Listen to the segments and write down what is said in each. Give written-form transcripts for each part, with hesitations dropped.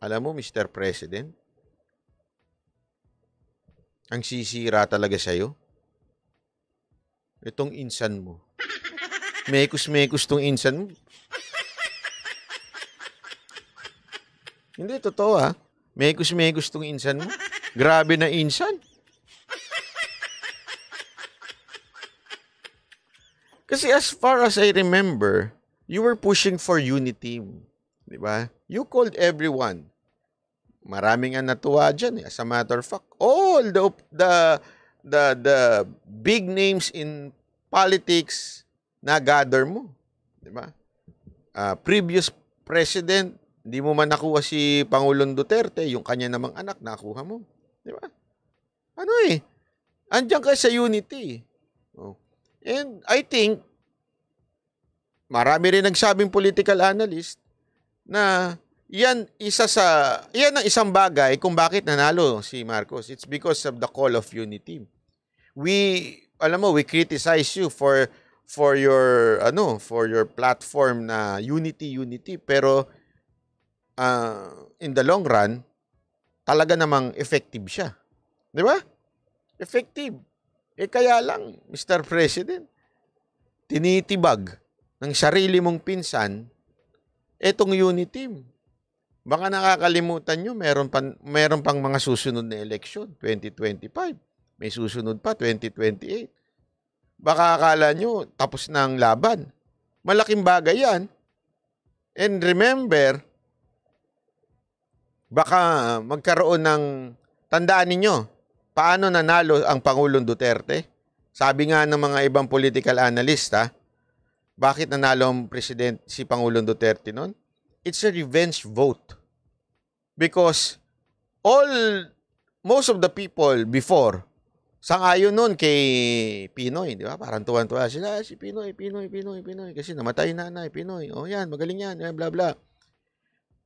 Alam mo, Mr. President, ang sisira talaga sa'yo, itong insan mo. Mekos-mekos tong insan mo. Hindi, totoo ha. Mekos-mekos tong insan mo. Grabe na insan. Kasi as far as I remember, you were pushing for unity. Di ba? You called everyone. Maraming ang natuwa dyan. As a matter of fact, all the big names in politics na gather mo. Di ba? Previous president, hindi mo man nakuha si Pangulong Duterte, yung kanya namang anak, nakuha mo. Di ba? Ano andyan ka sa unity. Oh. And I think, marami rin nagsabing political analyst na yan ang isang bagay kung bakit nanalo si Marcos. It's because of the call of unity. We criticize you for your platform na unity, pero in the long run, talaga namang effective siya. Di ba? Effective. Kaya lang, Mr. President, tinitibag ng sarili mong pinsan etong unity. Baka nakakalimutan nyo, meron pang mga susunod na eleksyon, 2025. May susunod pa, 2028. Baka akala nyo, tapos na ang laban. Malaking bagay yan. And remember, baka magkaroon ng, tandaan ninyo, paano nanalo ang Pangulong Duterte? Sabi nga ng mga ibang political analyst, bakit nanalo ang si Pangulong Duterte noon? It's a revenge vote. Because most of the people before, sang-ayon noon kay Pinoy, di ba? Parang tuwan-tuwa sila, si Pinoy. Kasi namatay nanay, Pinoy. Oh yan, magaling yan, blah, blah.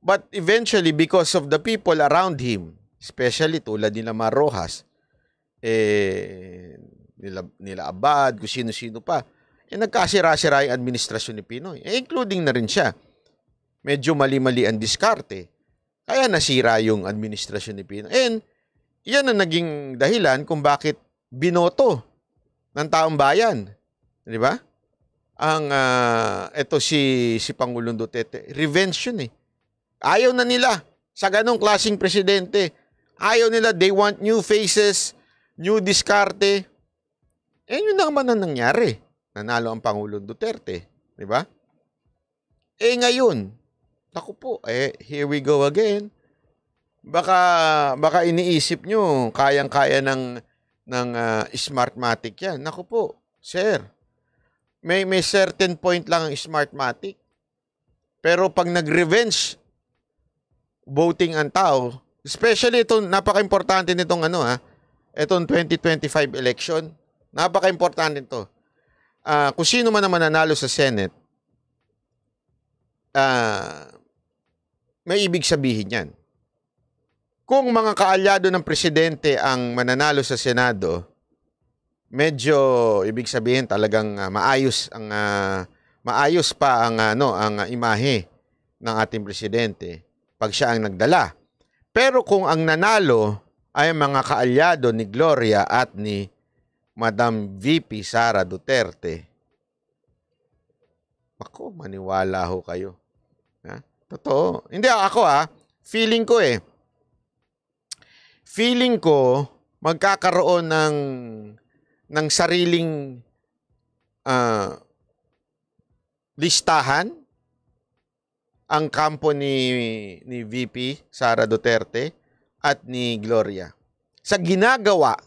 But eventually, because of the people around him, especially tulad nila Mar Rojas, nila Abad, kung sino-sino pa, nagkasira-sira yung administrasyon ni Pinoy. Including na rin siya. Medyo mali-mali ang diskarte. Kaya nasira yung administrasyon ni Pinoy. And yan ang naging dahilan kung bakit binoto ng taong bayan. Di ba? Ito si Pangulong Duterte. Revenge yun . Ayaw na nila sa ganong klaseng presidente. Ayaw nila. They want new faces, new diskarte. Yun naman ang nangyari. Nanalo ang Pangulong Duterte. Di ba? Ngayon, ako po, here we go again. Baka iniisip nyo, kayang-kaya ng Smartmatic yan. Naku po, sir, may certain point lang ang Smartmatic. Pero pag nag-revenge voting ang tao, especially itong napaka-importante nitong itong 2025 election, napaka-importante ito. Kung sino man naman nanalo sa Senate, may ibig sabihin yan. Kung mga kaalyado ng presidente ang mananalo sa Senado, medyo ibig sabihin talagang maayos pa ang imahe ng ating presidente pag siya ang nagdala. Pero kung ang nanalo ay mga kaalyado ni Gloria at ni Madam VP Sara Duterte, ako, maniwala ho kayo. Totoo. Hindi ako feeling ko Feeling ko magkakaroon ng sariling listahan ang kampo ni VP Sara Duterte at ni Gloria sa ginagawa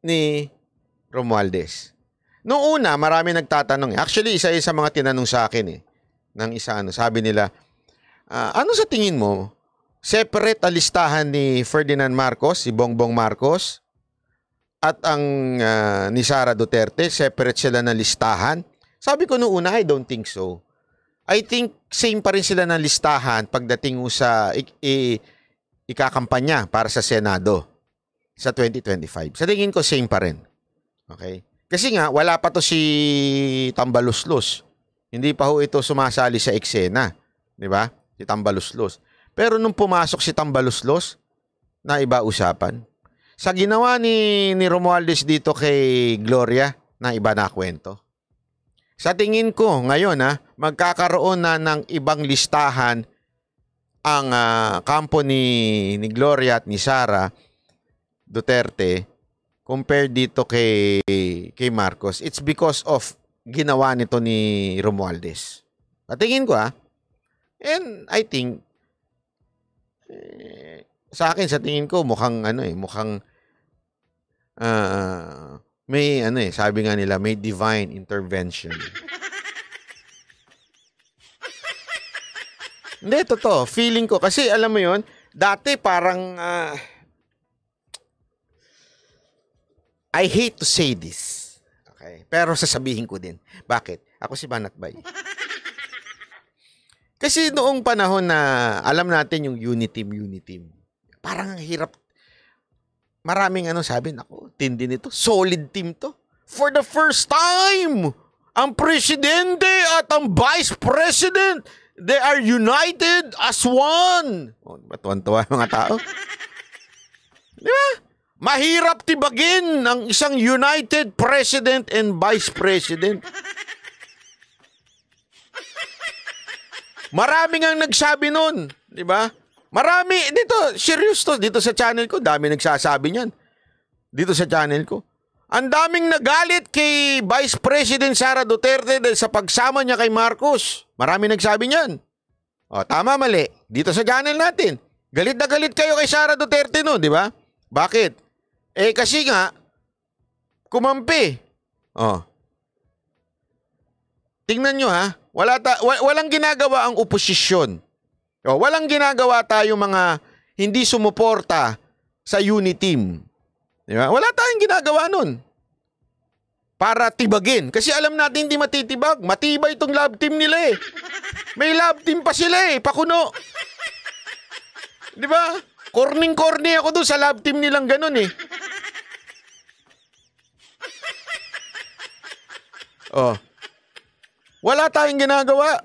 ni Romualdez. Noong una, marami nagtatanong. Actually, isa sa mga tinanong sa akin ng isa sabi nila, ano sa tingin mo? Separate ang listahan ni Ferdinand Marcos, si Bongbong Marcos, at ang ni Sara Duterte, separate sila ng listahan? Sabi ko noong una, I don't think so. I think same pa rin sila ng listahan pagdating sa ikakampanya para sa Senado sa 2025. Sa tingin ko, same pa rin. Okay? Kasi nga, wala pa to si Tambaluslos. Hindi pa ho ito sumasali sa eksena. Di ba? Si Tambaluslos. Pero nung pumasok si Tambaluslos, na iba usapan. Sa ginawa ni Romualdez dito kay Gloria, na iba na kwento. Sa tingin ko, ngayon magkakaroon na ng ibang listahan ang kampo ni Gloria at ni Sara Duterte compared dito kay Marcos. It's because of ginawa nito ni Romualdez. Sa tingin ko and I think sa akin, sa tingin ko mukhang may sabi nga nila, may divine intervention. Hindi, totoo. Feeling ko. Kasi alam mo yon, dati parang I hate to say this. Okay? Pero sasabihin ko din. Bakit? Ako si Banatbay. Kasi noong panahon na alam natin yung Uniteam. Parang ang hirap. Maraming sabi, naku, tindi nito. Solid team to. For the first time, ang presidente at ang vice president, they are united as one. Matuwan-tuwa mga tao. Di ba? Mahirap tibagin ang isang united president and vice president. Maraming ang nagsabi nun. Di ba? Marami, dito, serious to, dito sa channel ko, dami nagsasabi niyan. Dito sa channel ko. Ang daming nagalit kay Vice President Sara Duterte dahil sa pagsama niya kay Marcos. Marami nagsabi niyan. Tama, mali. Dito sa channel natin. Galit na galit kayo kay Sara Duterte no, di ba? Bakit? Kasi nga, kumampi. Tingnan nyo walang ginagawa ang oposisyon. Walang ginagawa tayo mga hindi sumuporta sa Uniteam. Di ba? Wala tayong ginagawa nun. Para tibagin. Kasi alam natin hindi matitibag. Matibay itong love team nila May love team pa sila pakuno. Di ba? Corning-corny ako doon sa love team nilang ganun Wala tayong ginagawa.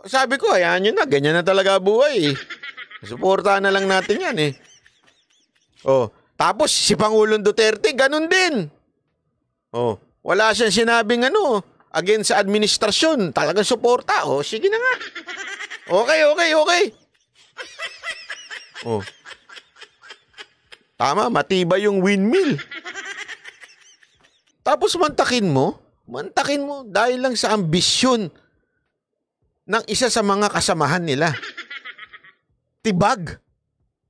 Sabi ko, ayan yun na. Ganyan na talaga buhay Suportahan na lang natin yan Tapos si Pangulong Duterte, ganun din. Wala siyang sinabing against sa administrasyon. Talagang suporta. Sige na nga. Okay. Tama, matibay yung windmill. Tapos mantakin mo dahil lang sa ambisyon ng isa sa mga kasamahan nila. Tibag.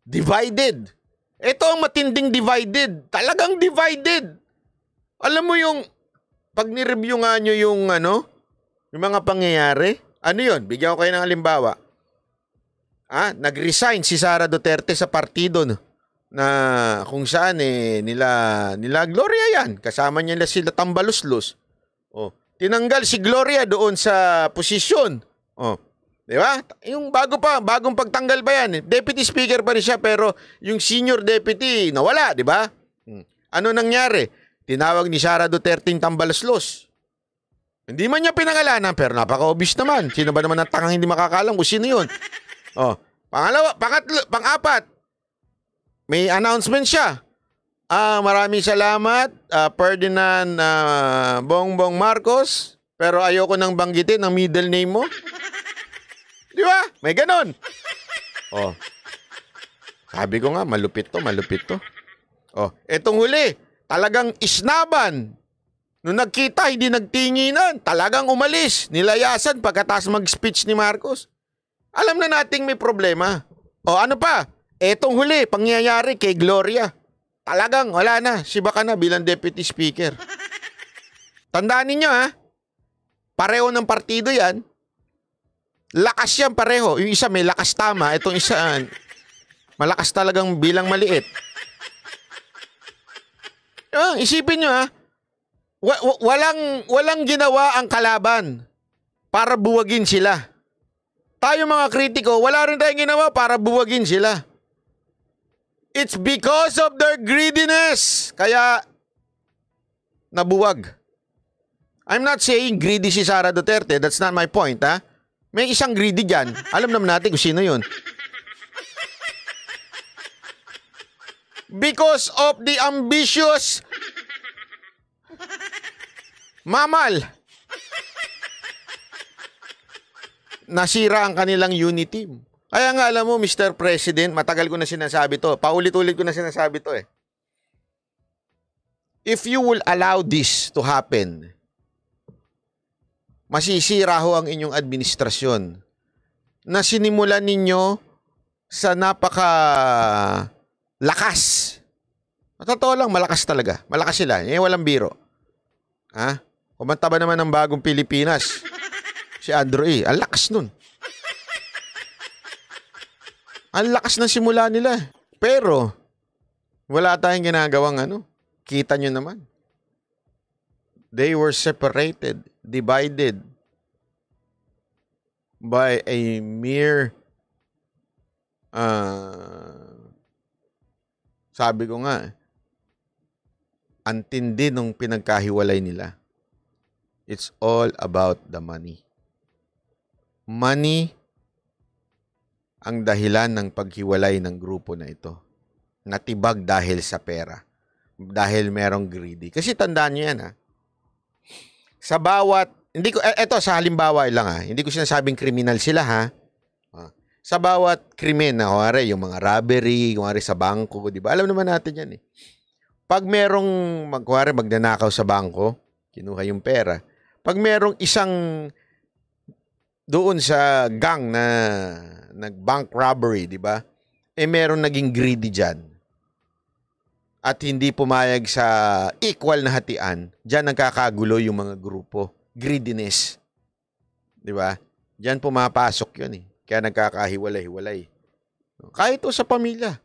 Divided. Ito ang matinding divided. Talagang divided. Alam mo yung, pag nireview nga nyo yung mga pangyayari, yun? Bigyan ko kayo ng halimbawa. Nag-resign si Sara Duterte sa partido na kung saan nila Gloria yan. Kasama niya sila Tambaluslos. Tinanggal si Gloria doon sa posisyon. Di ba? Yung bagong pagtanggal pa yan. Deputy Speaker pa rin siya pero yung senior deputy nawala, di ba? Ano nangyari? Tinawag ni Sara Duterte yung Tambaluslos. Hindi man niya pinangalanan pero napaka-obvious naman. Sino ba naman ang tangang hindi makakalam kung sino yun? Pang-apat, may announcement siya. Maraming salamat, Ferdinand Bongbong Marcos, pero ayoko nang banggitin ang middle name mo. Di ba? May ganon. Sabi ko nga, malupit to. Etong huli, talagang isnaban. Nung nagkita, hindi nagtinginan. Talagang umalis. Nilayasan pagkatapos mag-speech ni Marcos. Alam na nating may problema. Ano pa? Etong huli, pangyayari kay Gloria. Talagang wala na. Siba ka na bilang Deputy Speaker. Tandaan ninyo pareho ng partido yan. Lakas yan pareho. Yung isa may lakas tama. Itong isa, malakas talagang bilang maliit. Isipin nyo walang ginawa ang kalaban para buwagin sila. Tayo mga kritiko, wala rin tayong ginawa para buwagin sila. It's because of their greediness. Kaya, nabuwag. I'm not saying greedy si Sara Duterte. That's not my point, May isang greedy dyan. Alam naman natin kung sino yun. Because of the ambitious mamal. Nasira ang kanilang unity team. Kaya nga alam mo, Mr. President, matagal ko na sinasabi to. Paulit-ulit ko na sinasabi to eh. If you will allow this to happen, masisira ho ang inyong administrasyon na sinimulan ninyo sa napaka lakas. Totoo lang, malakas talaga. Malakas sila. Walang biro. Ha? Kumanta ba naman ng bagong Pilipinas? Si Andrew E. Ang lakas nun. Ang lakas ng simula nila. Pero, wala tayong ginagawang Kita nyo naman. They were separated, divided by a mere sabi ko nga, antindi nung pinagkahiwalay nila. It's all about the money. Money ang dahilan ng paghiwalay ng grupo na ito. Natibag dahil sa pera. Dahil merong greedy. Kasi tandaan nyo yan, ha? Sa bawat, eto sa halimbawa lang, ha? Hindi ko sinasabing kriminal sila, ha? Sa bawat krimen, kunwari, yung mga robbery, kunwari sa bangko, di ba? Alam naman natin yan, eh. Pag merong, kunwari, magnanakaw sa bangko, kinuha yung pera. Pag merong isang doon sa gang na nag-bank robbery, di ba? Meron naging greedy dyan. At hindi pumayag sa equal na hatian, dyan nagkakagulo yung mga grupo. Greediness. Di ba? Dyan pumapasok yun eh. Kaya nagkakahiwalay-hiwalay. Kahit ito sa pamilya.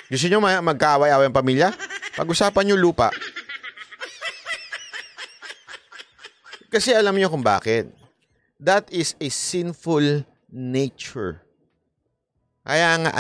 Gusto nyo magkaaway-away ang pamilya? Pag-usapan nyo lupa. Kasi alam nyo kung bakit. That is a sinful nature. Kaya nga